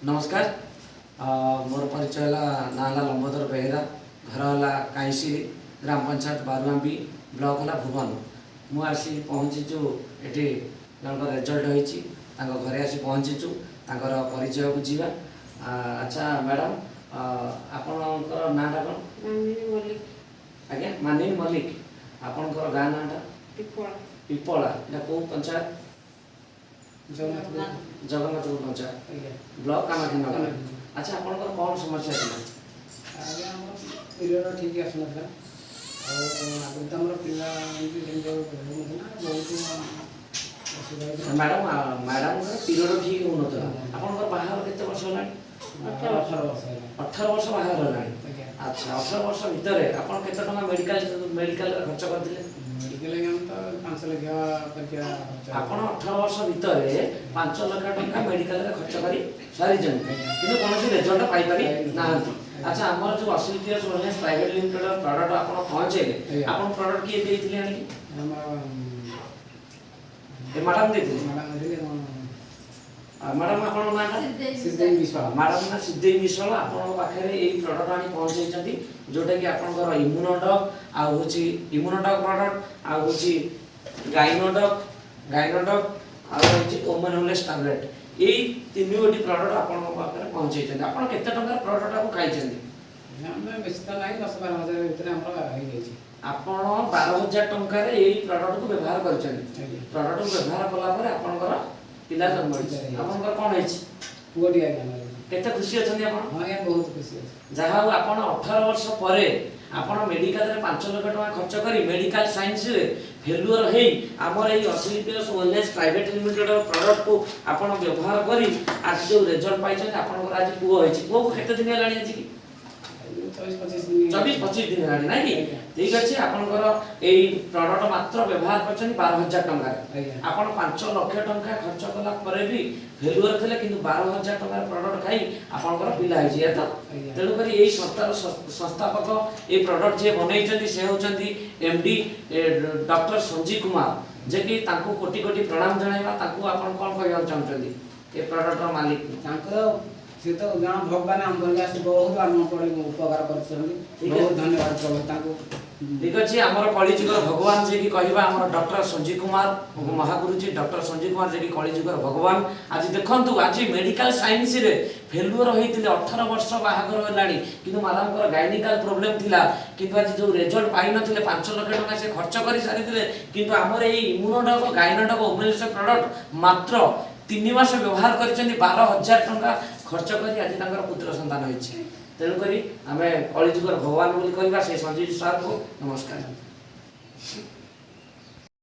नमस्कार। मोर परिचय नाला लंबोदर बेहेरा, घर है काईसी, ग्राम पंचायत बारुआंबी, ब्लॉक है भुवन। मु आसी पहुँचीचु ये जन रेजल्ट होती घरे आसी पहुँचीचु परिचय बुझा। अच्छा मैडम, आपणकर नाटा कौन? आज्ञा मानिनी मल्लिक। आपणकर गाँ नाटा पिपला, कौ पंचायत? जगन्नाथपुर पंचायत, ब्लॉक कामाख्यानगर। अच्छा, आपणकर कौन समस्या थी? पीरियड ठीक आसना आगे पिला मैडम मैडम पीरियड ठीक हो आपंकर बाहर केते वर्ष होला? 18 वर्ष बाहर होला। अच्छा, 18 वर्ष भितर आपन केते टका मेडिकल खर्च करथिले? मेडिकल तो 5 लाख करके आपन 18 वर्ष भितर 5 लाख टका मेडिकल खर्च करी सारी जन किंतु कोनोसी रिजल्ट पाई पारी नाहंती। अच्छा, हमर जो असुविधा सोलनेस प्राइवेट लिमिटेड प्रोडक्ट आपन पहुंचे, आपन प्रोडक्ट किए देथिले आनी? ए मैडम देथिले। मैडम आपन नाटा सिद्धेई विश्वास। मैडम ना सिद्धेई विश्वास आपन पाखरे ए प्रोडक्ट आनी पहुंचैछंती, जोटा कि आपनकर इम्यूनोडॉग आ होची इम्यूनोडॉग प्रोडक्ट आ होची गाइनोडॉग आ होची ओमेनोलेस टैबलेट। ए तीन गोटी प्रोडक्ट आपन पाखरे पहुंचैछंती। आपन केते टका प्रोडक्ट आपन खाइछंती? हमने बेसी तो नहीं 10-12 हजार भीतर हमरा हो गई। आपण 12,000 टंका रे एई प्रोडक्ट को व्यवहार करछन। प्रोडक्ट को व्यवहार कला पर आपनकर पिला जन्म होइछ। आपनकर कोन होइछ? पुगटी आ गया। केते खुशी अछन आपण? हां, या बहुत खुशी अछि। जहा हो आपण 18 वर्ष परे आपण मेडिकल रे 5 लाख टका खर्च करी मेडिकल साइंस रे फेल्युअर हेई हमर एई ऑस्ट्रेलियस वेलनेस प्राइवेट लिमिटेड प्रोडक्ट को आपण व्यवहार करी आज जो रिजल्ट पाइछन आपनकर आज पुओ होइछ। पुओ को केते दिन लाणी अछि कि? 24-25 दिन हेलानी ना कि? ठीक अछि। आपनकर एई प्रोडक्ट मात्र व्यवहार करछन 12,000 टंका रे। आपण 5 लाख टंका खर्च कला परे भी फेल्युअर थिले किंतु 12,000 टंका प्रोडक्ट खाई आपनकर पिला हिछि एतो। तेनु करी एई संस्थार संस्थापक ए प्रोडक्ट जे बनैछन्ती से होछन्ती एमडी डॉक्टर संजीव कुमार, जे कि तांको कोटि कोटि प्रणाम जणाइबा। तांको आपण कोन कहया चाहछन्ती ए प्रोडक्ट रो मालिक? तांको से तो गाँव भगवान हम बनिया से बहुत आम पड़े उपकार करछन्ती। बहुत धन्यवाद प्रभु तांको। ठीक अछि। हमर कलिजुगर भगवान जे कि कहबा हमर डॉक्टर संजीव कुमार महागुरु जी डॉक्टर संजीव कुमार जे कि कलिजुगर भगवान। आज देखंतु आज मेडिकल साइंस रे फेल्युअर होइतिले 18 वर्ष बाहागर होलानी किंतु मादाम को गायनिकल प्रॉब्लम थिला किंतु आज जो रिजल्ट पाइ नथिले 5 लाख टका से खर्च करि सारितिले किंतु हमर एई इम्यूनोडॉग गायनोडॉग ओमेनलेस प्रोडक्ट मात्र 3 मास व्यवहार करिसेंती 12,000 टका खर्च करी आज तांकर पुत्र संतान होइछि। तेणु करी आमे कलिजुगर भगवान बोली कहबा से संजीव सर को नमस्कार।